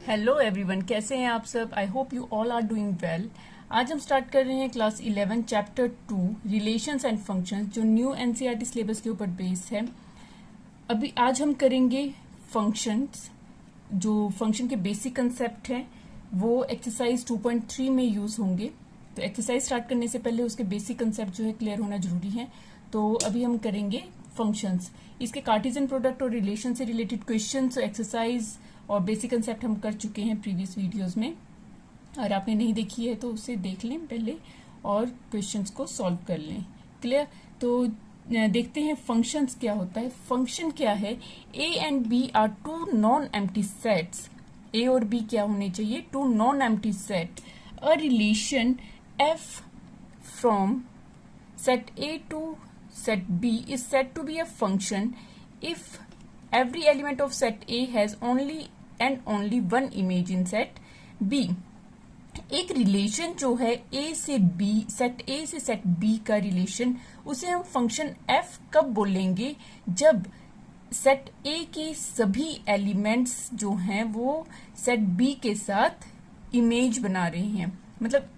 Hello everyone, कैसे हैं आप सब। I hope you all are doing well. आज हम स्टार्ट कर रहे हैं class 11 chapter 2 relations and functions, जो न्यू एनसीईआरटी सिलेबस के ऊपर बेस्ड है। अभी आज हम करेंगे फंक्शंस। जो फंक्शन के बेसिक कंसेप्ट हैं वो एक्सरसाइज 2.3 में यूज होंगे। तो एक्सरसाइज स्टार्ट करने से पहले उसके बेसिक कंसेप्ट जो है क्लियर होना जरूरी है। तो अभी हम करेंगे फंक्शंस। इसके कार्टेशियन प्रोडक्ट और रिलेशन से रिलेटेड क्वेश्चंस, एक्सरसाइज और बेसिक कंसेप्ट हम कर चुके हैं प्रीवियस वीडियोस में। अगर आपने नहीं देखी है तो उसे देख लें पहले और क्वेश्चंस को सॉल्व कर लें। क्लियर। तो देखते हैं फंक्शंस क्या होता है। फंक्शन क्या है? A and B are two non empty sets. A और बी क्या होने चाहिए? Two non empty set. A relation F from set A to set B is said to be a function if every element of set A has only and only one image in set B. एक relation जो है A से B, set A से set B का relation, उसे हम function F कब बोलेंगे? जब सेट A के सभी एलिमेंट्स जो हैं वो सेट B के साथ इमेज बना रहे हैं। मतलब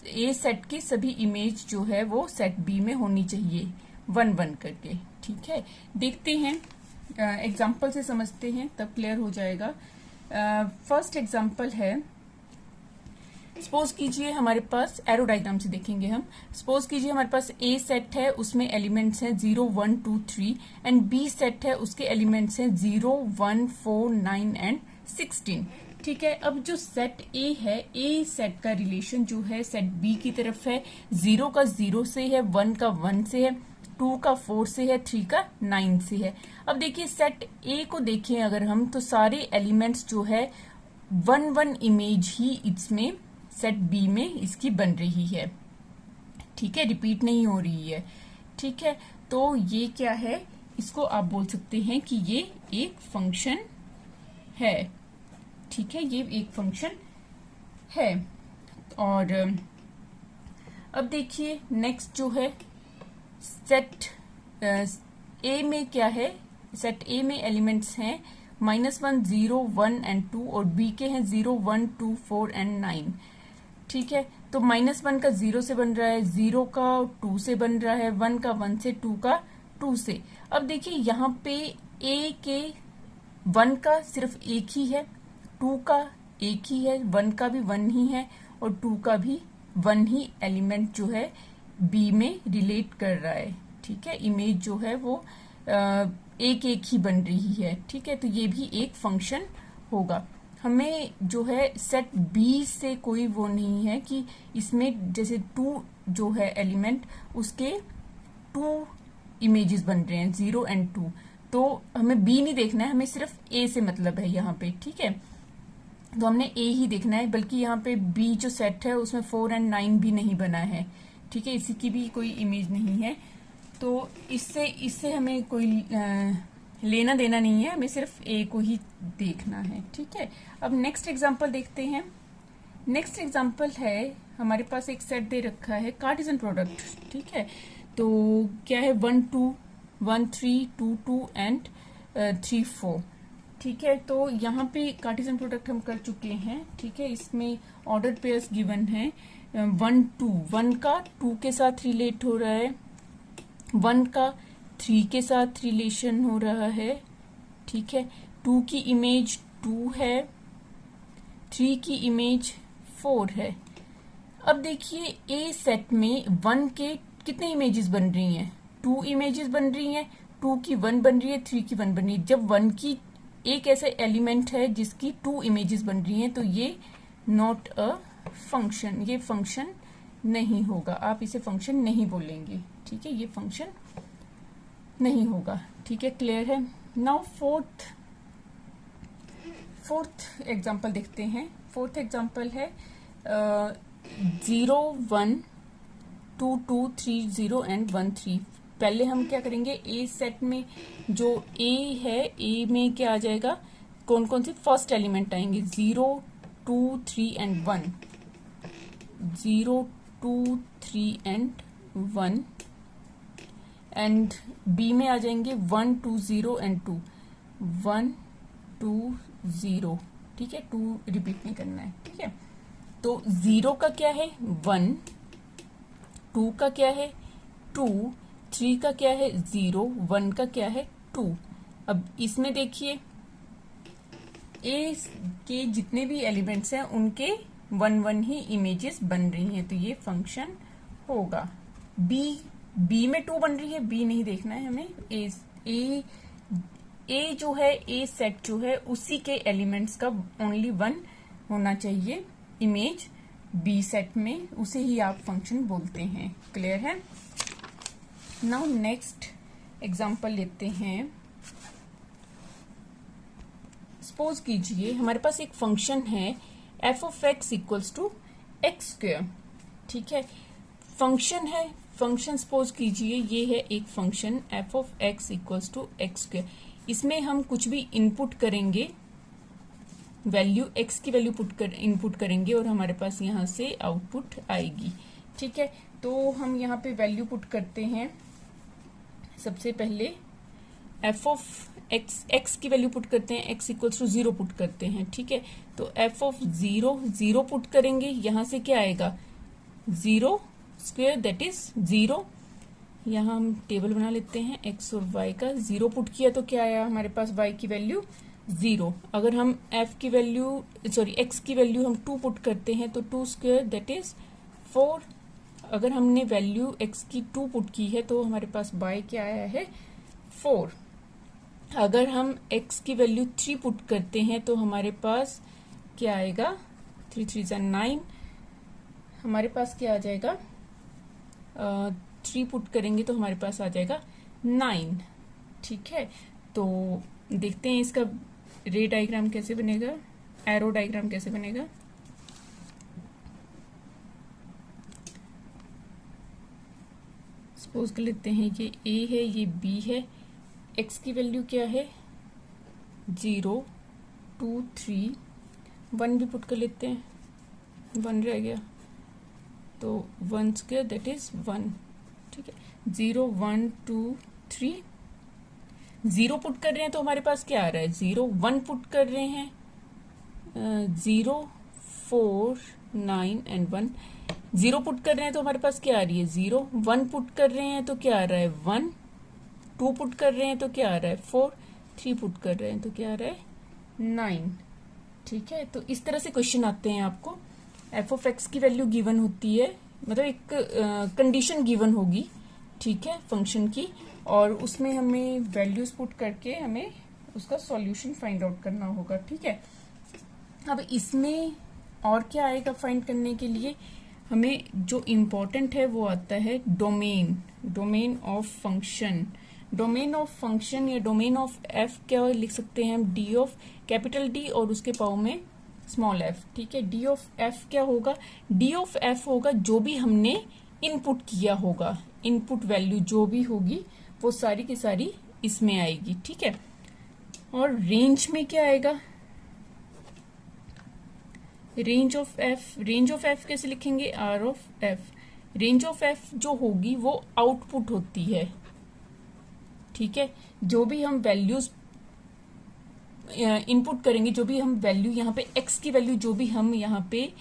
ए सेट की सभी इमेज जो है वो सेट बी में होनी चाहिए, 1 1 करके। ठीक है, देखते हैं एग्जाम्पल से समझते हैं, तब क्लियर हो जाएगा। फर्स्ट एग्जाम्पल है, सपोज कीजिए हमारे पास एरो डायग्राम से देखेंगे हम। सपोज कीजिए हमारे पास ए सेट है, उसमें एलिमेंट्स हैं 0 1 2 3 एंड बी सेट है, उसके एलिमेंट्स हैं 0 1 4 9 एंड 16। ठीक है, अब जो सेट ए है, ए सेट का रिलेशन जो है सेट बी की तरफ है। 0 का 0 से है, 1 का 1 से है, 2 का 4 से है, 3 का 9 से है। अब देखिए सेट ए को देखें अगर हम, तो सारे एलिमेंट्स जो है 1 1 इमेज ही इसमें सेट बी में इसकी बन रही है। ठीक है, रिपीट नहीं हो रही है। ठीक है, तो ये क्या है? इसको आप बोल सकते हैं कि ये एक फंक्शन है। ठीक है, ये एक फंक्शन है। और अब देखिए नेक्स्ट जो है, सेट ए में क्या है? सेट ए में एलिमेंट्स हैं -1 0 1 एंड 2 और बी के हैं 0 1 2 4 एंड 9। ठीक है, तो -1 का 0 से बन रहा है, 0 का 2 से बन रहा है, 1 का 1 से, 2 का 2 से। अब देखिए यहाँ पे ए के 1 का सिर्फ एक ही है, 2 का एक ही है, 1 का भी 1 ही है और 2 का भी 1 ही एलिमेंट जो है बी में रिलेट कर रहा है। ठीक है, इमेज जो है वो एक एक ही बन रही है। ठीक है, तो ये भी एक फंक्शन होगा। हमें जो है सेट बी से कोई वो नहीं है कि इसमें जैसे 2 जो है एलिमेंट, उसके 2 इमेजेस बन रहे हैं 0 एंड 2। तो हमें बी नहीं देखना है, हमें सिर्फ ए से मतलब है यहाँ पे। ठीक है, तो हमने ए ही देखना है, बल्कि यहाँ पे बी जो सेट है उसमें 4 एंड 9 भी नहीं बना है। ठीक है, इसी की भी कोई इमेज नहीं है, तो इससे हमें कोई लेना देना नहीं है, हमें सिर्फ ए को ही देखना है। ठीक है, अब नेक्स्ट एग्जांपल देखते हैं। नेक्स्ट एग्जांपल है, हमारे पास एक सेट दे रखा है कार्टेशियन प्रोडक्ट। ठीक है, तो क्या है? 1 2 1 3 2 2 एंड 3 4। ठीक है, तो यहाँ पे कार्टेशियन प्रोडक्ट हम कर चुके हैं। ठीक है, इसमें ऑर्डर पेयर्स गिवन है। 1 2, 1 का 2 के साथ रिलेट हो रहा है, 1 का 3 के साथ रिलेशन हो रहा है। ठीक है, 2 की इमेज 2 है, 3 की इमेज 4 है। अब देखिए ए सेट में 1 के कितने इमेजेस बन रही हैं? 2 इमेजेस बन रही हैं, 2 की 1 बन रही है, 3 की 1 बन रही है। जब 1 की एक ऐसा एलिमेंट है जिसकी 2 इमेजेस बन रही हैं, तो ये नॉट अ फंक्शन, ये फंक्शन नहीं होगा। आप इसे फंक्शन नहीं बोलेंगे। ठीक है, ये फंक्शन नहीं होगा। ठीक है, क्लियर है। नाउ फोर्थ एग्जांपल देखते हैं। फोर्थ एग्जांपल है 0 1 2 2 3 0 एंड 1 3। पहले हम क्या करेंगे? ए सेट में जो ए है, ए में क्या आ जाएगा? कौन कौन से फर्स्ट एलिमेंट आएंगे? 0 2 3 एंड 1, 0 2 3 एंड 1। एंड बी में आ जाएंगे 1 2 0 एंड 2, 1 2 0 ठीक है, 2 रिपीट नहीं करना है, ठीक है। तो 0 का क्या है 1, 2 का क्या है 2, 3 का क्या है 0, 1 का क्या है 2। अब इसमें देखिए ए के जितने भी एलिमेंट्स हैं उनके 1 1 ही इमेजेस बन रही हैं, तो ये फंक्शन होगा। बी में 2 बन रही है, बी नहीं देखना है हमें। ए जो है, ए सेट जो है उसी के एलिमेंट्स का ओनली 1 होना चाहिए इमेज बी सेट में, उसे ही आप फंक्शन बोलते हैं। क्लियर है। नाउ नेक्स्ट एग्जांपल लेते हैं। सपोज कीजिए हमारे पास एक फंक्शन है f of x equals to x square, ठीक है। फंक्शन है, फंक्शन सपोज कीजिए ये है एक function f of x equals to x square. इसमें हम कुछ भी इनपुट करेंगे, वैल्यू एक्स की वैल्यू इनपुट करेंगे और हमारे पास यहाँ से आउटपुट आएगी, ठीक है। तो हम यहाँ पे वैल्यू पुट करते हैं। सबसे पहले एफ ऑफ एक्स की वैल्यू पुट करते हैं, एक्स इक्वल्स टू 0 पुट करते हैं, ठीक है। तो एफ ऑफ 0 पुट करेंगे, यहां से क्या आएगा 0 स्क्वेयर दैट इज 0। यहाँ हम टेबल बना लेते हैं एक्स और वाई का। 0 पुट किया तो क्या आया हमारे पास वाई की वैल्यू 0। अगर हम एक्स की वैल्यू हम 2 पुट करते हैं तो 2 स्क्वेयर दैट इज 4। अगर हमने वैल्यू एक्स की 2 पुट की है तो हमारे पास वाई क्या आया है 4। अगर हम x की वैल्यू 3 पुट करते हैं तो हमारे पास क्या आएगा 3 3 9। हमारे पास क्या आ जाएगा 3 पुट करेंगे तो हमारे पास आ जाएगा 9, ठीक है। तो देखते हैं इसका रे डायग्राम कैसे बनेगा, एरो डायग्राम कैसे बनेगा। सपोज कर लेते हैं ये a है, ये b है। x की वैल्यू क्या है 0 2 3, 1 भी पुट कर लेते हैं, 1 रह गया तो 1 स्क्वायर दैट इज 1, ठीक है। 0 1 2 3, 0 पुट कर रहे हैं तो हमारे पास क्या आ रहा है 0। 1 पुट कर रहे हैं 0 4 9 एंड 1। 0 पुट कर रहे हैं तो हमारे पास क्या आ रही है 0। 1 पुट कर रहे हैं तो क्या आ रहा है 1। 2 पुट कर रहे हैं तो क्या आ रहा है 4। 3 पुट कर रहे हैं तो क्या आ रहा है 9, ठीक है। तो इस तरह से क्वेश्चन आते हैं आपको। एफ ऑफ एक्स की वैल्यू गिवन होती है, मतलब एक कंडीशन गिवन होगी, ठीक है, फंक्शन की, और उसमें हमें वैल्यूज पुट करके हमें उसका सॉल्यूशन फाइंड आउट करना होगा, ठीक है। अब इसमें और क्या आएगा फाइंड करने के लिए, हमें जो इम्पोर्टेंट है वो आता है domain of function. Domain of function या डोमेन ऑफ एफ क्या लिख सकते हैं हम, डी ऑफ कैपिटल डी और उसके पावर में स्मॉल एफ, ठीक है। डी ऑफ एफ क्या होगा, डी ऑफ एफ होगा जो भी हमने इनपुट किया होगा, इनपुट वैल्यू जो भी होगी वो सारी की सारी इसमें आएगी, ठीक है। और रेंज में क्या आएगा, रेंज ऑफ एफ कैसे लिखेंगे, R of f. Range of f जो होगी वो आउटपुट होती है, ठीक है। जो भी हम वैल्यूज इनपुट करेंगे, जो भी हम वैल्यू यहाँ पे एक्स की वैल्यू जो भी हम यहाँ पे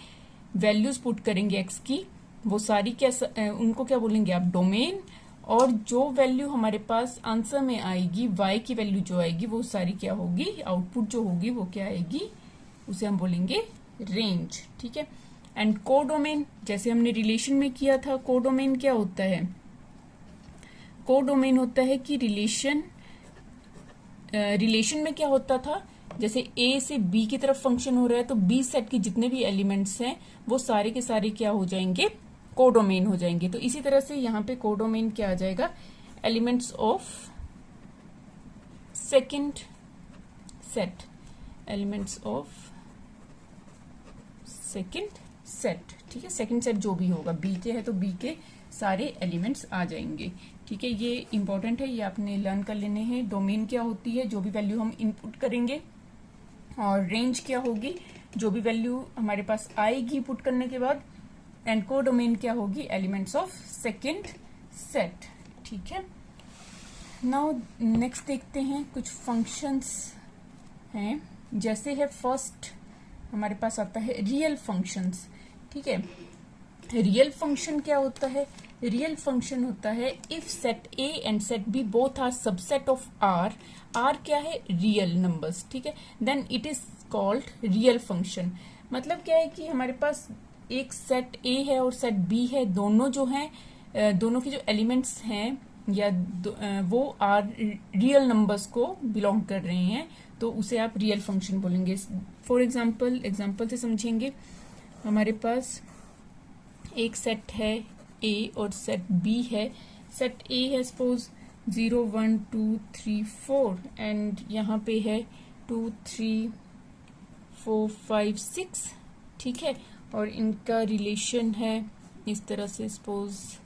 वैल्यूज पुट करेंगे एक्स की, वो सारी क्या उनको क्या बोलेंगे आप डोमेन। और जो वैल्यू हमारे पास आंसर में आएगी वाई की वैल्यू जो आएगी वो सारी क्या होगी, आउटपुट जो होगी वो क्या आएगी, उसे हम बोलेंगे रेंज, ठीक है। एंड कोडोमेन जैसे हमने रिलेशन में किया था, कोडोमेन क्या होता है, कोडोमेन होता है कि रिलेशन में क्या होता था, जैसे ए से बी की तरफ फंक्शन हो रहा है तो बी सेट के जितने भी एलिमेंट्स हैं वो सारे के सारे क्या हो जाएंगे, कोडोमेन हो जाएंगे। तो इसी तरह से यहाँ पे कोडोमेन क्या आ जाएगा, elements of second set, elements of second set, ठीक है। सेकंड सेट जो भी होगा, बी के है तो बी के सारे एलिमेंट्स आ जाएंगे, ठीक है। ये इंपॉर्टेंट है, ये आपने लर्न कर लेने हैं। डोमेन क्या होती है, जो भी वैल्यू हम इनपुट करेंगे, और रेंज क्या होगी, जो भी वैल्यू हमारे पास आएगी पुट करने के बाद। एंड कोडोमेन क्या होगी, एलिमेंट्स ऑफ सेकंड सेट, ठीक है। नाउ नेक्स्ट देखते हैं कुछ फंक्शंस हैं, जैसे है फर्स्ट हमारे पास आता है रियल फंक्शंस। ठीक है, रियल फंक्शन क्या होता है? रियल फंक्शन होता है if set A and set B both are subset of R. R क्या है? Real numbers. ठीक है, then it is called real function. मतलब क्या है कि हमारे पास एक सेट ए है और सेट बी है, दोनों जो हैं, दोनों के जो एलिमेंट्स हैं या वो आर रियल नंबर्स को बिलोंग कर रहे हैं, तो उसे आप रियल फंक्शन बोलेंगे। फॉर एग्जाम्पल से समझेंगे। हमारे पास एक सेट है ए और सेट बी है। सेट ए है सपोज 0 1 2 3 4 एंड यहाँ पे है 2 3 4 5 6। ठीक है, और इनका रिलेशन है इस तरह से। सपोज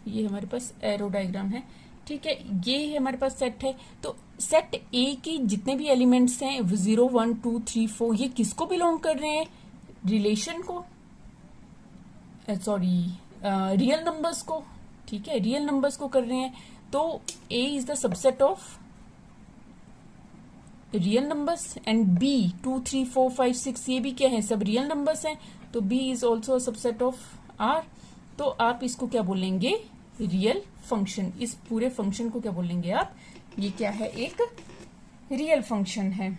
ये हमारे पास एरो डायग्राम है। ठीक है, ये है हमारे पास सेट है। तो सेट ए की जितने भी एलिमेंट्स हैं 0 1 2 3 4, ये किसको बिलोंग कर रहे हैं? रिलेशन को, सॉरी रियल नंबर्स को। ठीक है, रियल नंबर्स को कर रहे हैं। तो A is the subset of real numbers and B 2 3 4 5 6 ये भी क्या है? सब रियल नंबर्स हैं। तो B is also subset of R. तो आप इसको क्या बोलेंगे? Real function. इस पूरे फंक्शन को क्या बोलेंगे आप? ये क्या है? एक रियल फंक्शन है।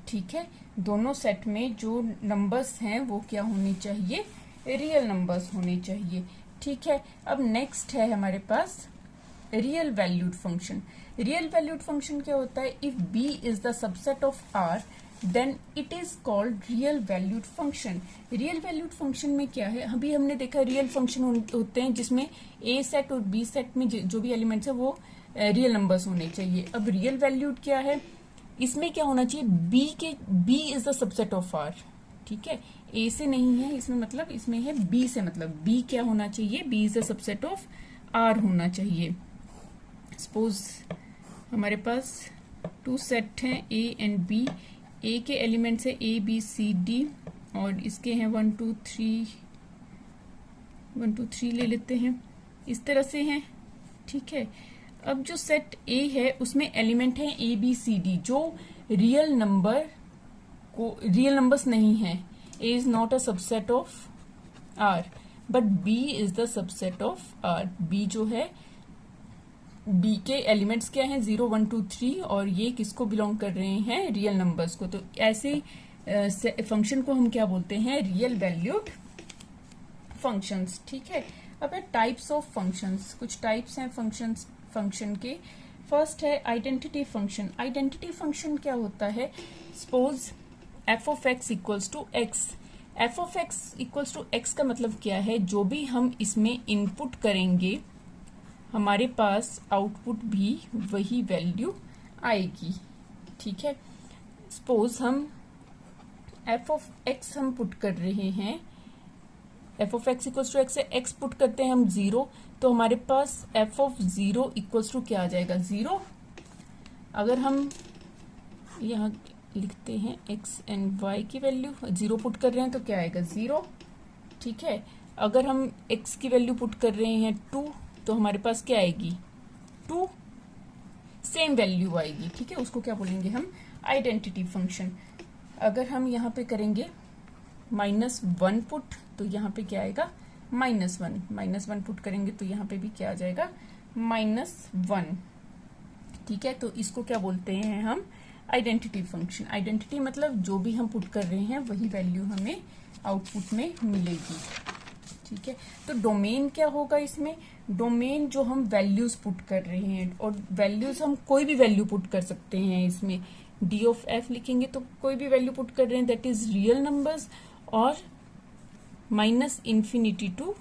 ठीक है, दोनों सेट में जो नंबर्स हैं वो क्या होने चाहिए? रियल नंबर्स होने चाहिए। ठीक है, अब नेक्स्ट है हमारे पास real valued function. Real valued function क्या होता है? If B is the subset of R then it is called real valued function. Real valued function में क्या है? अभी हमने देखा रियल फंक्शन होते हैं जिसमें ए सेट और बी सेट में जो भी एलिमेंट्स है वो रियल नंबर्स होने चाहिए। अब रियल वैल्यूड क्या है? इसमें क्या होना चाहिए? B is the subset of R. ठीक है, ए से नहीं है इसमें, मतलब इसमें है बी से। मतलब बी क्या होना चाहिए? B is the subset of R होना चाहिए। सपोज हमारे पास 2 सेट हैं ए एंड बी। ए के एलिमेंट्स है ए बी सी डी और इसके हैं 1 2 3 ले लेते हैं, इस तरह से हैं। ठीक है, अब जो सेट ए है उसमें एलिमेंट है ए बी सी डी जो रियल नंबर्स नहीं है। A is not a subset of R but B is the subset of R. B जो है, बी के एलिमेंट्स क्या हैं? 0 1 2 3 और ये किसको बिलोंग कर रहे हैं? रियल नंबर्स को। तो ऐसे फंक्शन को हम क्या बोलते हैं? Real valued functions. ठीक है, अब है टाइप्स ऑफ फंक्शंस। कुछ टाइप्स हैं फंक्शन के। फर्स्ट है आइडेंटिटी फंक्शन। आइडेंटिटी फंक्शन क्या होता है? Suppose f of x equals to x. F of x equals to x का मतलब क्या है? जो भी हम इसमें इनपुट करेंगे हमारे पास आउटपुट भी वही वैल्यू आएगी। ठीक है, सपोज हम एफ ऑफ एक्स हम पुट कर रहे हैं, f of x equals to x है, एक्स पुट करते हैं हम 0, तो हमारे पास एफ ऑफ 0 इक्वल्स टू क्या आ जाएगा? 0। अगर हम यहाँ लिखते हैं एक्स एंड वाई की वैल्यू 0 पुट कर रहे हैं तो क्या आएगा? 0। ठीक है, अगर हम एक्स की वैल्यू पुट कर रहे हैं 2 तो हमारे पास क्या आएगी? 2 सेम वैल्यू आएगी। ठीक है, उसको क्या बोलेंगे हम? Identity function. अगर हम यहाँ पे करेंगे -1 पुट तो यहाँ पे क्या आएगा? -1 पुट करेंगे तो यहाँ पे भी क्या आ जाएगा? -1। ठीक है, तो इसको क्या बोलते हैं हम? Identity function. आइडेंटिटी मतलब जो भी हम पुट कर रहे हैं वही वैल्यू हमें आउटपुट में मिलेगी। ठीक है, तो डोमेन क्या होगा इसमें? डोमेन जो हम वैल्यूज पुट कर रहे हैं, और वैल्यूज हम कोई भी वैल्यू पुट कर सकते हैं इसमें। डी ऑफ एफ लिखेंगे तो कोई भी वैल्यू पुट कर रहे हैं दैट इज रियल नंबर्स, और -∞ टू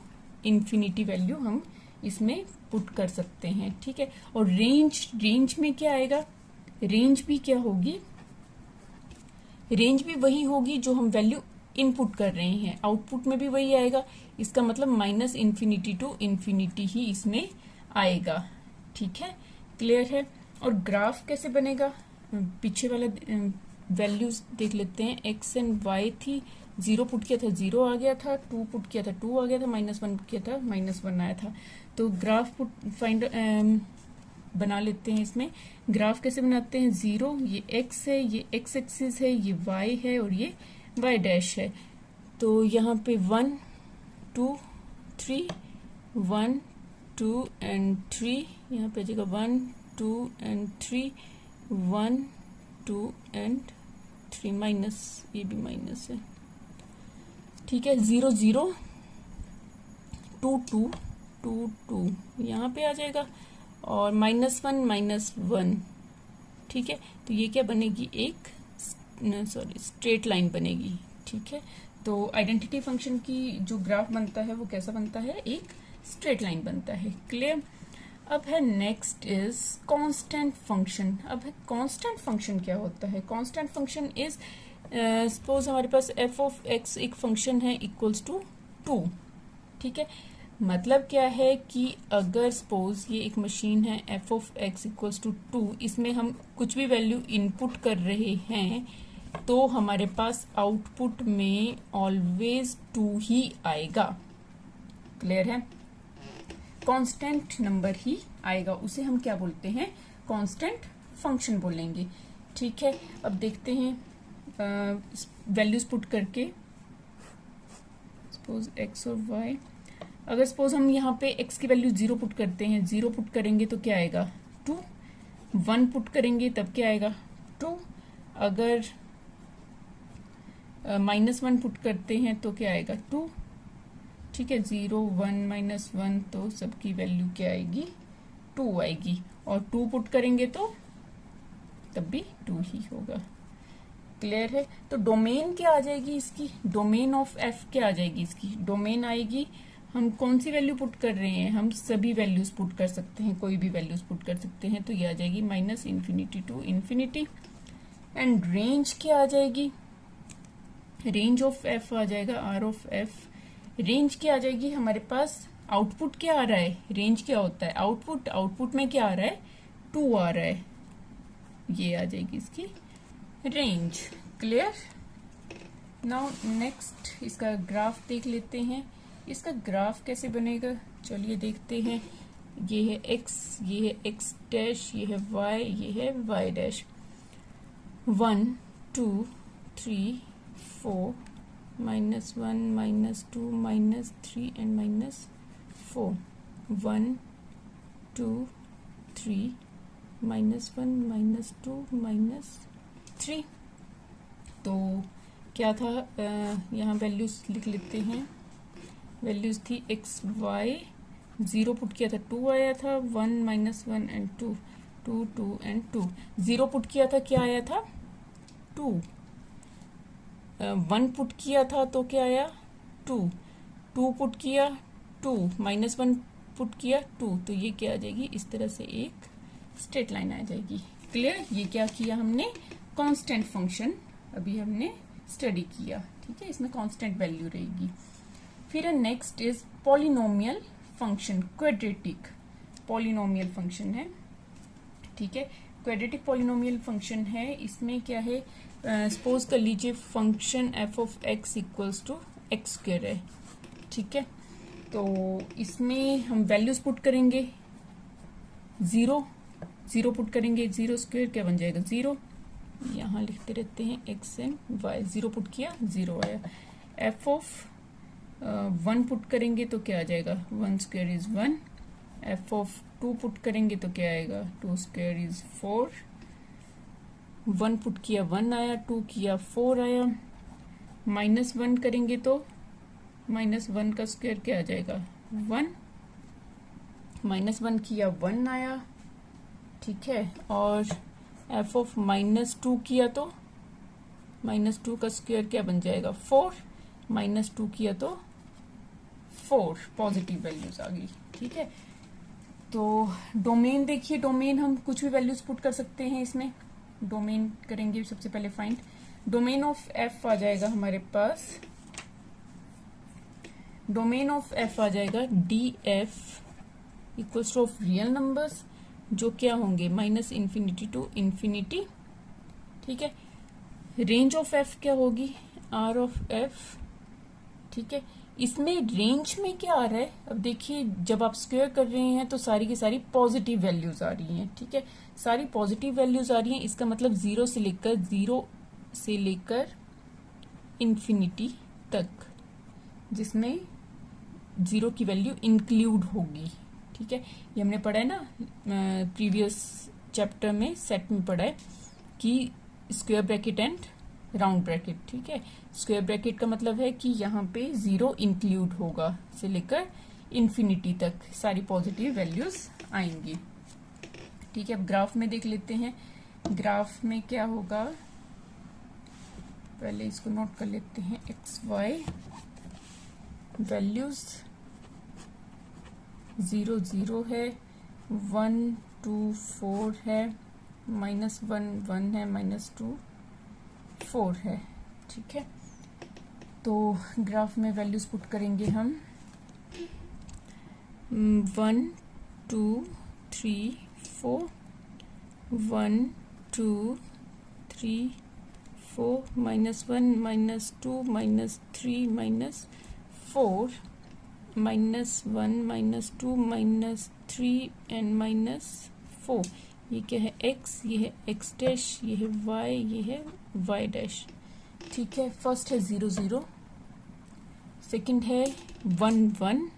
इन्फिनिटी वैल्यू हम इसमें पुट कर सकते हैं। ठीक है, और रेंज में क्या आएगा? रेंज भी क्या होगी? रेंज भी वही होगी जो हम वैल्यू इनपुट कर रहे हैं, आउटपुट में भी वही आएगा। इसका मतलब -∞ टू इन्फिनिटी ही इसमें आएगा। ठीक है, क्लियर है। और ग्राफ कैसे बनेगा? पीछे वाला वैल्यूज देख लेते हैं। एक्स एंड वाई थी, 0 पुट किया था 0 आ गया था, 2 पुट किया था 2 आ गया था, -1 किया था -1 आया था। तो ग्राफ बना लेते हैं। इसमें ग्राफ कैसे बनाते हैं, 0 ये x है, ये x एक्सिस है, ये y है और ये y डैश है। तो यहाँ पे 1 2 3 1 2 एंड 3, यहाँ पे आ जाएगा 1 2 एंड 3 1 2 एंड 3 माइनस, ये भी माइनस है, ठीक है। 0 0 2 2 2 2 यहाँ पे आ जाएगा और -1 -1, ठीक है। तो ये क्या बनेगी, एक स्ट्रेट लाइन बनेगी, ठीक है। तो आइडेंटिटी फंक्शन की जो ग्राफ बनता है वो कैसा बनता है, एक स्ट्रेट लाइन बनता है। क्लियर। अब है नेक्स्ट इज कांस्टेंट फंक्शन। अब है कांस्टेंट फंक्शन क्या होता है। कांस्टेंट फंक्शन इज सपोज हमारे पास f ऑफ x एक फंक्शन है इक्वल्स टू 2, ठीक है। मतलब क्या है कि अगर सपोज ये एक मशीन है f of x equals to 2, इसमें हम कुछ भी वैल्यू इनपुट कर रहे हैं तो हमारे पास आउटपुट में ऑलवेज 2 ही आएगा। क्लियर है, कांस्टेंट नंबर ही आएगा, उसे हम क्या बोलते हैं, कांस्टेंट फंक्शन बोलेंगे, ठीक है। अब देखते हैं वैल्यूज पुट करके, सपोज x और y। अगर सपोज हम यहाँ पे x की वैल्यू 0 पुट करते हैं, 0 पुट करेंगे तो क्या आएगा 2, 1 पुट करेंगे तब क्या आएगा 2, अगर -1 पुट करते हैं तो क्या आएगा 2, ठीक है। 0 1 -1 तो सबकी वैल्यू क्या आएगी 2 आएगी, और 2 पुट करेंगे तो तब भी 2 ही होगा। क्लियर है। तो डोमेन क्या आ जाएगी इसकी, डोमेन ऑफ f क्या आ जाएगी इसकी, डोमेन आएगी, हम कौन सी वैल्यू पुट कर रहे हैं, हम सभी वैल्यूज पुट कर सकते हैं, कोई भी वैल्यूज पुट कर सकते हैं। तो ये आ जाएगी -∞ टू ∞। एंड रेंज क्या आ जाएगी, रेंज ऑफ f आ जाएगा r ऑफ f। रेंज क्या आ जाएगी, हमारे पास आउटपुट क्या आ रहा है, रेंज क्या होता है आउटपुट, आउटपुट में क्या आ रहा है 2 आ रहा है, ये आ जाएगी इसकी रेंज। क्लियर। नाउ नेक्स्ट इसका ग्राफ देख लेते हैं। इसका ग्राफ कैसे बनेगा, चलिए देखते हैं। ये है x, ये है x डैश, ये है y, ये है y डैश। 1 2 3 4 -1 -2 -3 एंड -4, 1 2 3 -1 -2 -3। तो क्या था, यहाँ वैल्यूज लिख लेते हैं। वैल्यूज थी x y, 0 पुट किया था 2 आया था, 1 -1 एंड 2 2 2 एंड 2। 0 पुट किया था क्या आया था 2, 1 पुट किया था तो क्या आया 2, 2 पुट किया 2, -1 पुट किया 2, तो ये क्या आ जाएगी, इस तरह से एक स्ट्रेट लाइन आ जाएगी। क्लियर। ये क्या किया हमने, कांस्टेंट फंक्शन अभी हमने स्टडी किया, ठीक है। इसमें कांस्टेंट वैल्यू रहेगी। फिर next is polynomial function, quadratic polynomial function है, ठीक है। क्वाड्रेटिक पॉलिनोमियल फंक्शन है, इसमें क्या है, सपोज कर लीजिए function f of x equals to x square है, ठीक है। तो इसमें हम वैल्यूज पुट करेंगे, 0 पुट करेंगे, 0 स्क्वायर क्या बन जाएगा 0, यहाँ लिखते रहते हैं x एंड y। 0 पुट किया 0 आया। f ऑफ 1 पुट करेंगे तो क्या आ जाएगा 1 square is 1। f of 2 put करेंगे तो क्या आएगा 2 स्क्वायर इज 4। 1 पुट किया 1 आया, 2 किया 4 आया। -1 करेंगे तो -1 का स्क्वायर क्या आ जाएगा 1। -1 किया 1 आया, ठीक है। और f ऑफ -2 किया तो -2 का स्क्वायर क्या बन जाएगा 4, -2 किया तो 4, पॉजिटिव वैल्यूज आ गई, ठीक है। तो डोमेन देखिए, डोमेन हम कुछ भी वैल्यूज पुट कर सकते हैं इसमें। डोमेन करेंगे सबसे पहले फाइंड, डोमेन ऑफ f आ जाएगा हमारे पास, डोमेन ऑफ f आ जाएगा df equals to of real numbers जो क्या होंगे -∞ टू ∞, ठीक है। रेंज ऑफ f क्या होगी r ऑफ f, ठीक है। इसमें रेंज में क्या आ रहा है, अब देखिए जब आप स्क्वायर कर रहे हैं तो सारी की सारी पॉजिटिव वैल्यूज आ रही हैं, ठीक है, सारी पॉजिटिव वैल्यूज आ रही हैं, इसका मतलब जीरो से लेकर इंफिनिटी तक, जिसमें जीरो की वैल्यू इंक्लूड होगी, ठीक है। ये हमने पढ़ा है ना प्रीवियस चैप्टर में, सेट में पढ़ा है कि square bracket and round bracket, ठीक है। स्क्वायर ब्रैकेट का मतलब है कि यहाँ पे जीरो इंक्लूड होगा, से लेकर इंफिनिटी तक सारी पॉजिटिव वैल्यूज आएंगी, ठीक है। अब ग्राफ में देख लेते हैं, ग्राफ में क्या होगा, पहले इसको नोट कर लेते हैं। एक्स वाई वैल्यूज 0 0 है, 1 2 4 है, -1 1 है, -2 4 है, ठीक है। तो ग्राफ में वैल्यूज पुट करेंगे हम 1 2 3 4, 1 2 3 4, -1 -2 -3 -4, -1 -2 -3 एंड -4। ये क्या है, x, ये है x डैश, ये है y, ये है y डैश, ठीक है। फर्स्ट है 0 0, सेकंड है 1 1,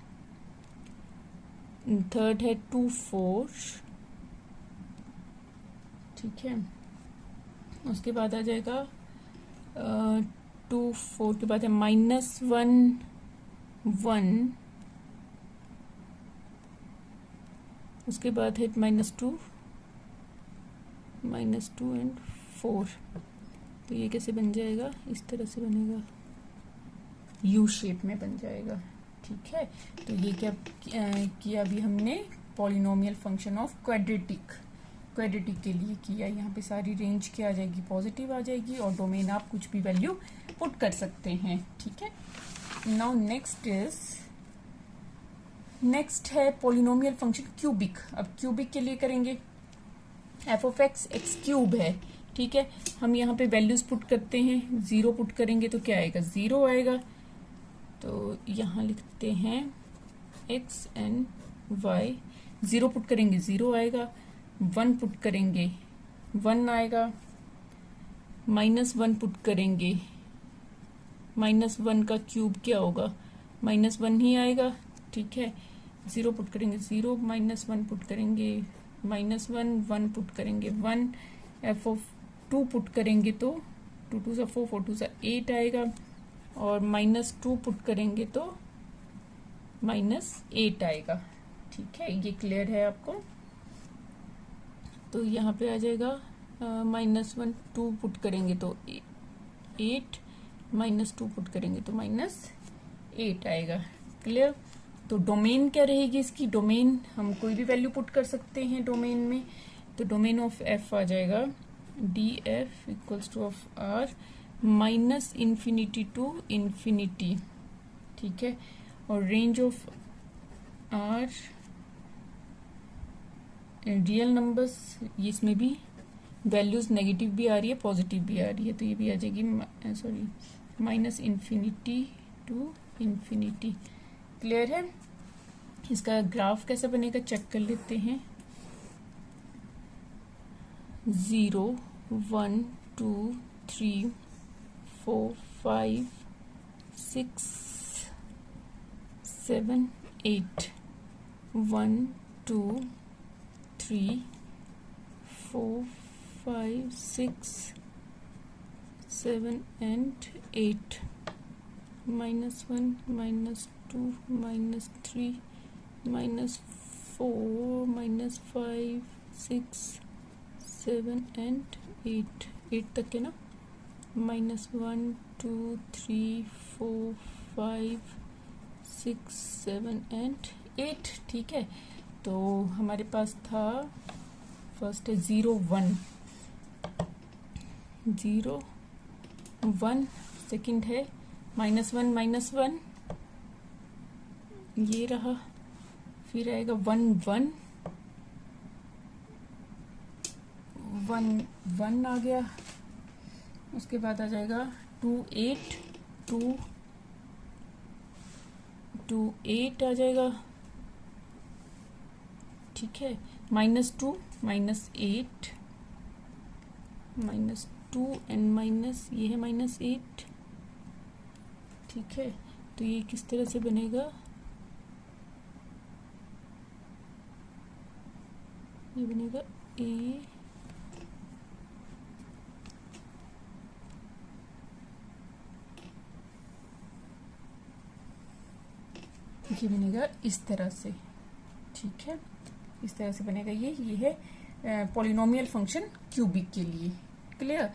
थर्ड है 2 4, ठीक है। उसके बाद आ जाएगा 2 4 के बाद है -1 1, उसके बाद है -2 एंड 4। तो ये कैसे बन जाएगा, इस तरह से बनेगा, यू शेप में बन जाएगा, ठीक है। तो ये क्या किया अभी हमने, पॉलिनोमियल फंक्शन ऑफ क्वाड्रेटिक के लिए किया। यहाँ पे सारी रेंज क्या आ जाएगी, पॉजिटिव आ जाएगी, और डोमेन आप कुछ भी वैल्यू पुट कर सकते हैं, ठीक है। नाउ नेक्स्ट है पॉलिनोमियल फंक्शन क्यूबिक। अब क्यूबिक के लिए करेंगे, F of x x cube है, ठीक है। हम यहाँ पे वैल्यूज पुट करते हैं, 0 पुट करेंगे तो क्या आएगा, 0 आएगा। तो यहाँ लिखते हैं x एंड y, 0 पुट करेंगे 0 आएगा, 1 पुट करेंगे 1 आएगा, -1 पुट करेंगे, -1 का क्यूब क्या होगा, -1 ही आएगा, ठीक है। 0 पुट करेंगे 0, -1 पुट करेंगे -1, 1 पुट करेंगे 1, एफ ऑफ 2 पुट करेंगे तो 2 2 सा 4, 4 2 सा 8 आएगा, और -2 पुट करेंगे तो -8 आएगा, ठीक है। ये क्लियर है आपको। तो यहाँ पे आ जाएगा -1 2 पुट करेंगे तो 8, -2 पुट करेंगे तो -8 आएगा, क्लियर। तो डोमेन क्या रहेगी इसकी, डोमेन हम कोई भी वैल्यू पुट कर सकते हैं डोमेन में। तो डोमेन ऑफ एफ आ जाएगा df equals to of r -infinity to infinity, ठीक है। और range of r real numbers, इसमें भी वैल्यूज नेगेटिव भी आ रही है, पॉजिटिव भी आ रही है, तो ये भी आ जाएगी -इन्फिनिटी टू इन्फिनिटी, क्लियर है। इसका ग्राफ कैसे बनेगा चेक कर लेते हैं। 0 1 2 3 4 5 6 7 8, 1 2 3 4 5 6 7 and 8, -1 -2 -3 -4 -5 6 7 and 8 तक है ना, -1 2 3 4 5 6 7 and 8, ठीक है। तो हमारे पास था फर्स्ट है 0 1, 0 1, सेकंड है -1 -1, ये रहा, फिर आएगा 1 1 1 1 आ गया, उसके बाद आ जाएगा 2 8 2 टू 8 आ जाएगा, ठीक है। -2 -8 -2 एंड माइनस ये है -8, ठीक है। तो ये किस तरह से बनेगा, ये बनेगा ए ये बनेगा इस तरह से, ठीक है। इस तरह से बनेगा ये है पॉलिनोमियल फंक्शन क्यूबिक के लिए, क्लियर।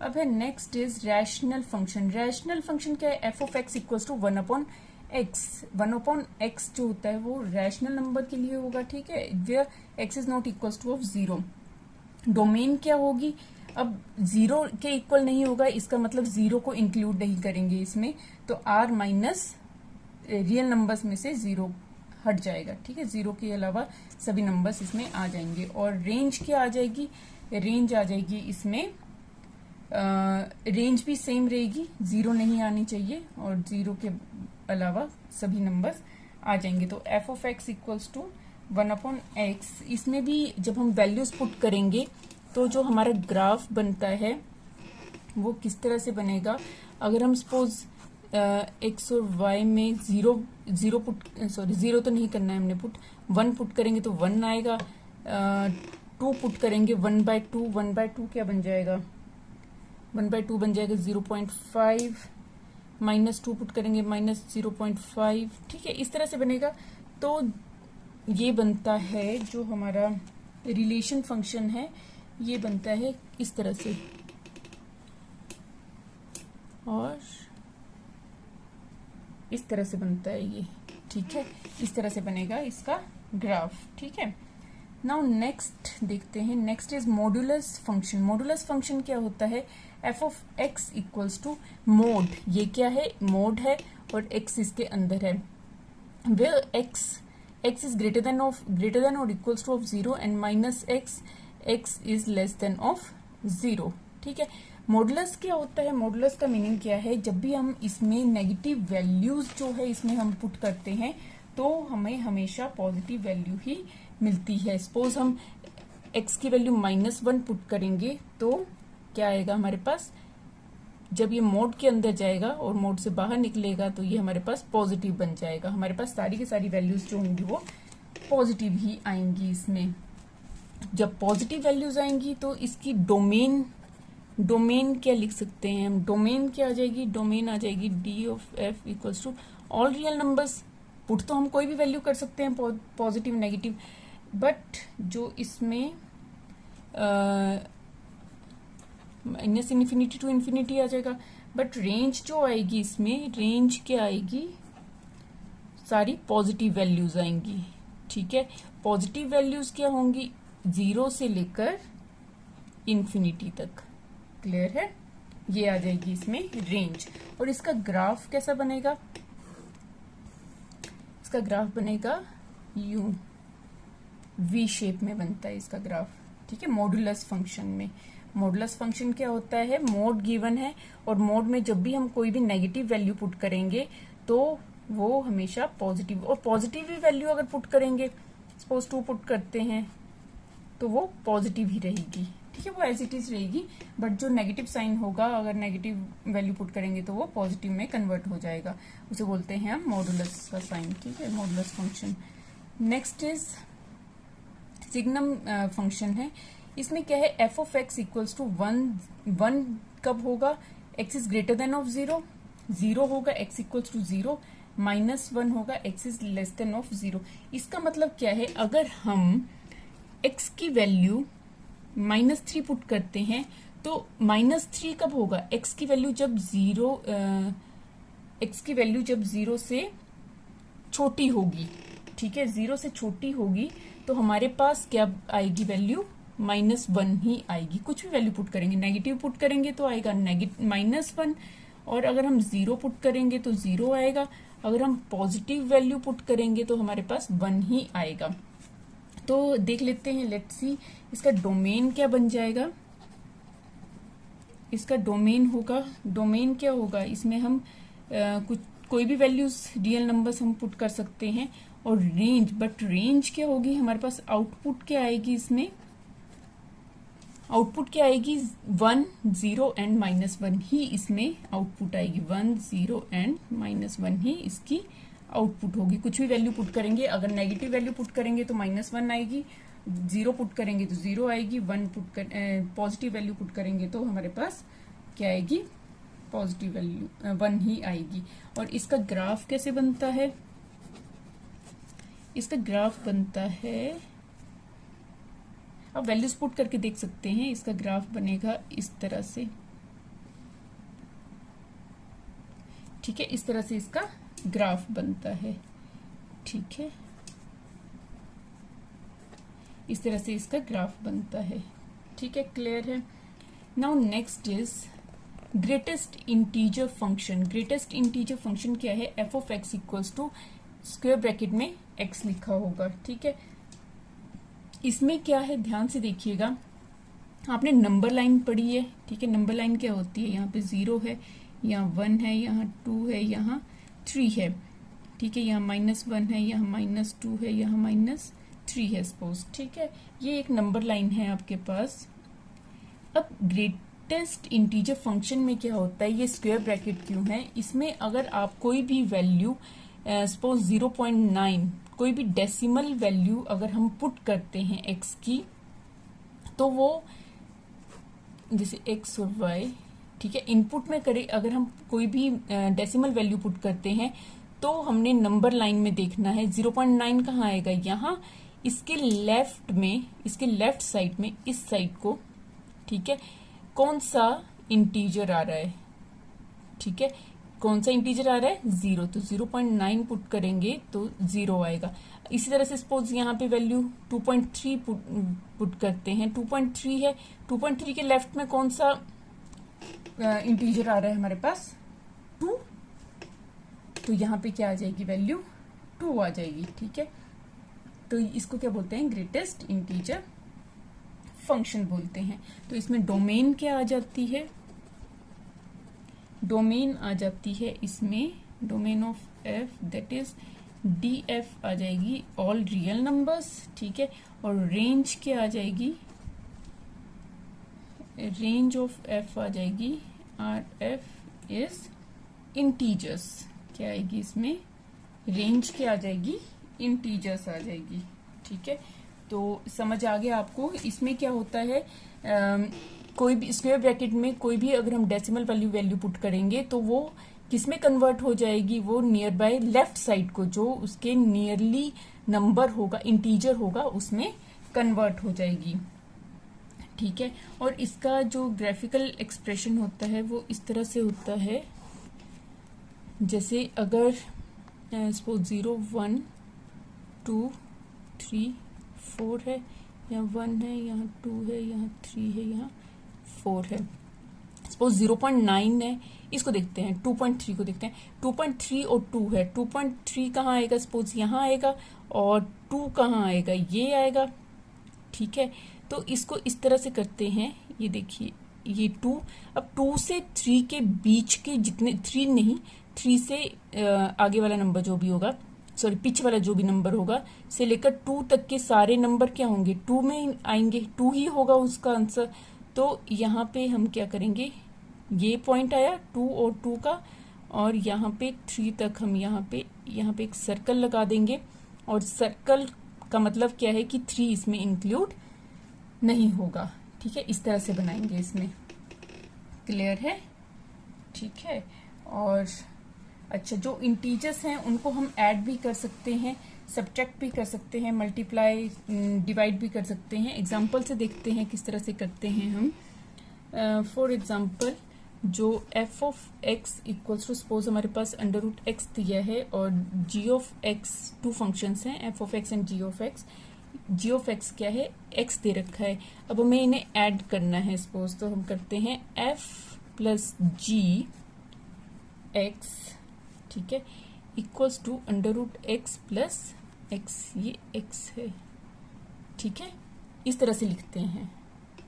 अब है next is rational function. Rational function क्या है, f of x equals to 1/x। 1/x जो होता है वो रैशनल नंबर के लिए होगा, ठीक है, where x is not equals to of 0। Domain क्या होगी, अब 0 के इक्वल नहीं होगा, इसका मतलब 0 को इंक्लूड नहीं करेंगे इसमें, तो r माइनस रियल नंबर्स में से 0 हट जाएगा, ठीक है। 0 के अलावा सभी नंबर्स इसमें आ जाएंगे। और रेंज क्या आ जाएगी, रेंज आ जाएगी इसमें, रेंज भी सेम रहेगी, 0 नहीं आनी चाहिए और 0 के अलावा सभी नंबर्स आ जाएंगे। तो f of x equals to 1/x। इसमें भी जब हम वैल्यूज पुट करेंगे तो जो हमारा ग्राफ बनता है वो किस तरह से बनेगा, अगर हम सपोज एक्स और वाई में 0 तो नहीं करना है हमने पुट, 1 पुट करेंगे तो 1 आएगा, 2 पुट करेंगे 1/2, 1/2 क्या बन जाएगा, 1/2 बन जाएगा 0.5, -2 पुट करेंगे -0.5, ठीक है। इस तरह से बनेगा। तो ये बनता है जो हमारा रिलेशन फंक्शन है, ये बनता है इस तरह से, और इस तरह से बनता है ये, ठीक है। इस तरह से बनेगा इसका ग्राफ, ठीक है। नाउ नेक्स्ट देखते हैं, next is modulus function. Modulus function क्या होता है, f of x equals to mod, ये क्या है, मोड है और एक्स इसके अंदर है, where x is greater than और equals to of 0 and X is less than of 0, ठीक है। मॉडुलस क्या होता है, मॉडुलस का मीनिंग क्या है, जब भी हम इसमें नेगेटिव वैल्यूज जो है इसमें हम पुट करते हैं तो हमें हमेशा पॉजिटिव वैल्यू ही मिलती है। सपोज हम x की वैल्यू -1 पुट करेंगे तो क्या आएगा हमारे पास, जब ये मोड के अंदर जाएगा और मोड से बाहर निकलेगा तो ये हमारे पास पॉजिटिव बन जाएगा, हमारे पास सारी की सारी वैल्यूज जो होंगी वो पॉजिटिव ही आएंगी इसमें। जब पॉजिटिव वैल्यूज आएंगी तो इसकी डोमेन क्या लिख सकते हैं हम, डोमेन क्या आ जाएगी, डोमेन आ जाएगी D of f equals to all real numbers. Put तो हम कोई भी वैल्यू कर सकते हैं, पॉजिटिव नेगेटिव, बट जो इसमें माइनस इन्फिनिटी टू इन्फिनिटी आ जाएगा, बट रेंज जो आएगी इसमें, रेंज क्या आएगी, सारी पॉजिटिव वैल्यूज आएंगी, ठीक है। पॉजिटिव वैल्यूज क्या होंगी, 0 से लेकर इन्फिनिटी तक, क्लियर है। ये आ जाएगी इसमें रेंज। और इसका ग्राफ कैसा बनेगा, इसका ग्राफ बनेगा यूं, वी शेप में बनता है इसका ग्राफ, ठीक है। मॉडुलस फंक्शन में, मॉडुलस फंक्शन क्या होता है, मोड गिवन है और मोड में जब भी हम कोई भी नेगेटिव वैल्यू पुट करेंगे तो वो हमेशा पॉजिटिव, और पॉजिटिव ही वैल्यू अगर पुट करेंगे, सपोज 2 पुट करते हैं तो वो पॉजिटिव ही रहेगी, ठीक है, वो एज इट इज रहेगी। बट जो नेगेटिव साइन होगा, अगर नेगेटिव वैल्यू पुट करेंगे तो वो पॉजिटिव में कन्वर्ट हो जाएगा, उसे बोलते हैं हम मॉडुलस का साइन, ठीक है, modulus function. Next is signum function है। इसमें क्या है, f of x equals to 1 कब होगा, x is greater than of 0 होगा, एक्स इक्वल्स टू 0, -1 होगा, x is less than of 0। इसका मतलब क्या है, अगर हम एक्स की वैल्यू -3 पुट करते हैं तो -3 कब होगा, एक्स की वैल्यू जब 0 से छोटी होगी, ठीक है, 0 से छोटी होगी तो हमारे पास क्या आएगी वैल्यू, -1 ही आएगी। कुछ भी वैल्यू पुट करेंगे, नेगेटिव पुट करेंगे तो आएगा -1, और अगर हम 0 पुट करेंगे तो 0 आएगा, अगर हम पॉजिटिव वैल्यू पुट करेंगे तो हमारे पास 1 ही आएगा। तो देख लेते हैं, लेट्स सी इसका डोमेन क्या बन जाएगा। इसका डोमेन होगा, डोमेन क्या होगा, इसमें हम कोई भी वैल्यूज रियल नंबर्स हम पुट कर सकते हैं। और रेंज, बट रेंज क्या होगी हमारे पास, आउटपुट क्या आएगी इसमें, आउटपुट क्या आएगी 1, 0 एंड -1 ही इसमें आउटपुट आएगी। 1, 0 एंड -1 ही इसकी आउटपुट होगी। कुछ भी वैल्यू पुट करेंगे, अगर नेगेटिव वैल्यू पुट करेंगे तो -1 आएगी, 0 पुट करेंगे तो 0 आएगी, 1 पुट कर पॉजिटिव वैल्यू पुट करेंगे तो हमारे पास क्या आएगी, पॉजिटिव वैल्यू 1 ही आएगी। और इसका ग्राफ कैसे बनता है, इसका ग्राफ बनता है, आप वैल्यूज पुट करके देख सकते हैं, इसका ग्राफ बनेगा इस तरह से, ठीक है, इस तरह से इसका ग्राफ बनता है, ठीक है, इस तरह से इसका ग्राफ बनता है, ठीक है, क्लियर है। Now next is greatest integer function. Greatest integer function क्या है, f of x equals to square bracket में एक्स लिखा होगा, ठीक है। इसमें क्या है, ध्यान से देखिएगा, आपने नंबर लाइन पढ़ी है, ठीक है। नंबर लाइन क्या होती है, यहाँ पे 0 है, यहाँ 1 है, यहाँ 2 है, यहाँ 3 है, ठीक है, यहाँ -1 है, यहाँ -2 है, यहाँ -3 है सपोज, ठीक है। ये एक नंबर लाइन है आपके पास। अब ग्रेटेस्ट इंटीजर फंक्शन में क्या होता है, ये स्क्वायर ब्रैकेट क्यों है, इसमें अगर आप कोई भी वैल्यू सपोज 0.9 कोई भी डेसिमल वैल्यू अगर हम पुट करते हैं x की, तो वो जैसे x और y, ठीक है, इनपुट में करें, अगर हम कोई भी डेसिमल वैल्यू पुट करते हैं तो हमने नंबर लाइन में देखना है 0.9 कहाँ आएगा, यहाँ इसके लेफ्ट में, इसके लेफ्ट साइड में, इस साइड को, ठीक है, कौन सा इंटीजर आ रहा है, ठीक है, कौन सा इंटीजर आ रहा है 0, तो 0.9 पुट करेंगे तो 0 आएगा। इसी तरह से सपोज यहाँ पे वैल्यू 2.3 पुट करते हैं, 2.3 है, 2.3 के लेफ्ट में कौन सा इंटीजर आ रहा है हमारे पास 2, तो यहाँ पे क्या आ जाएगी वैल्यू 2 आ जाएगी, ठीक है। तो इसको क्या बोलते हैं, ग्रेटेस्ट इंटीजर फंक्शन बोलते हैं। तो इसमें डोमेन क्या आ जाती है, डोमेन आ जाती है इसमें, domain of F that is df आ जाएगी ऑल रियल नंबर्स, ठीक है। और रेंज क्या आ जाएगी, रेंज ऑफ एफ आ जाएगी rf इज इंटीजर्स, क्या आएगी इसमें, रेंज क्या आ जाएगी, इंटीजर्स आ जाएगी, ठीक है। तो समझ आ गया आपको। इसमें क्या होता है, कोई भी स्क्वायर ब्रैकेट में कोई भी अगर हम डेसिमल वैल्यू पुट करेंगे तो वो किसमें कन्वर्ट हो जाएगी, वो नियर बाय लेफ्ट साइड को, जो उसके नियरली नंबर होगा, इंटीजर होगा, उसमें कन्वर्ट हो जाएगी, ठीक है। और इसका जो ग्राफिकल एक्सप्रेशन होता है वो इस तरह से होता है, जैसे अगर सपोज 0, 1, 2, 3, 4 है, यहाँ 1 है, यहाँ 2 है, यहाँ 3 है, यहाँ 4 है। सपोज 0.9 है, इसको देखते हैं, 2.3 को देखते हैं, 2.3 और 2 है, 2.3 कहाँ आएगा, सपोज यहाँ आएगा, और 2 कहाँ आएगा, ये आएगा, ठीक है। तो इसको इस तरह से करते हैं, ये देखिए, ये 2, अब 2 से 3 के बीच के जितने, 3 नहीं, 3 से आगे वाला नंबर जो भी होगा, सॉरी पीछे वाला जो भी नंबर होगा, से लेकर 2 तक के सारे नंबर क्या होंगे, 2 में आएंगे, 2 ही होगा उसका आंसर। तो यहाँ पे हम क्या करेंगे, ये पॉइंट आया 2 और 2 का, और यहाँ पे 3 तक हम यहाँ पे एक सर्कल लगा देंगे, और सर्कल का मतलब क्या है कि 3 इसमें इंक्लूड नहीं होगा, ठीक है। इस तरह से बनाएंगे, इसमें क्लियर है, ठीक है। और अच्छा, जो इंटीजर्स हैं उनको हम ऐड भी कर सकते हैं, सब्ट्रैक्ट भी कर सकते हैं, मल्टीप्लाई, डिवाइड भी कर सकते हैं। एग्जांपल से देखते हैं किस तरह से करते हैं हम। फॉर एग्जांपल, जो f of x equals to, suppose हमारे पास √x दिया है और g ऑफ x, 2 फंक्शंस हैं, f of x and g of x। g of x क्या है, x दे रखा है, अब हमें इन्हें ऐड करना है सपोज, तो हम करते हैं f प्लस g x, ठीक है, equals to √x plus x, ये x है, ठीक है, इस तरह से लिखते हैं,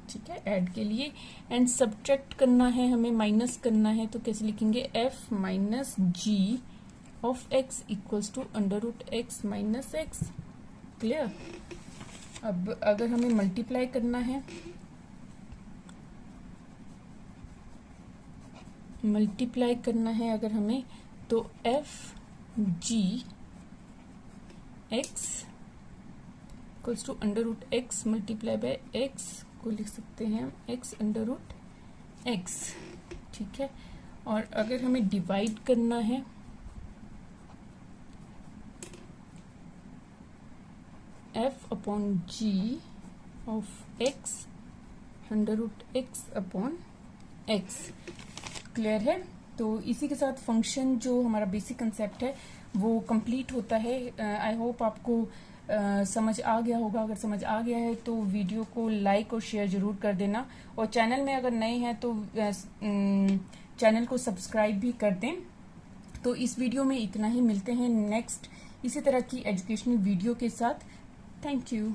ठीक है, ऐड के लिए। एंड सब्ट्रैक्ट करना है हमें, माइनस करना है, तो कैसे लिखेंगे, f minus g of x equals to under root x minus x. Clear. अब अगर हमें मल्टीप्लाई करना है, अगर हमें, तो f g x equals to under root x multiply by x को लिख सकते हैं हम एक्स अंडर रूट एक्स। ठीक है। और अगर हमें डिवाइड करना है, f upon g of x under root x upon x. Clear है। तो इसी के साथ फंक्शन जो हमारा बेसिक कंसेप्ट है वो कंप्लीट होता है। आई होप आपको समझ आ गया होगा। अगर समझ आ गया है तो वीडियो को लाइक और शेयर जरूर कर देना, और चैनल में अगर नए हैं तो चैनल को सब्सक्राइब भी कर दें। तो इस वीडियो में इतना ही, मिलते हैं नेक्स्ट इसी तरह की एजुकेशनल वीडियो के साथ। Thank you.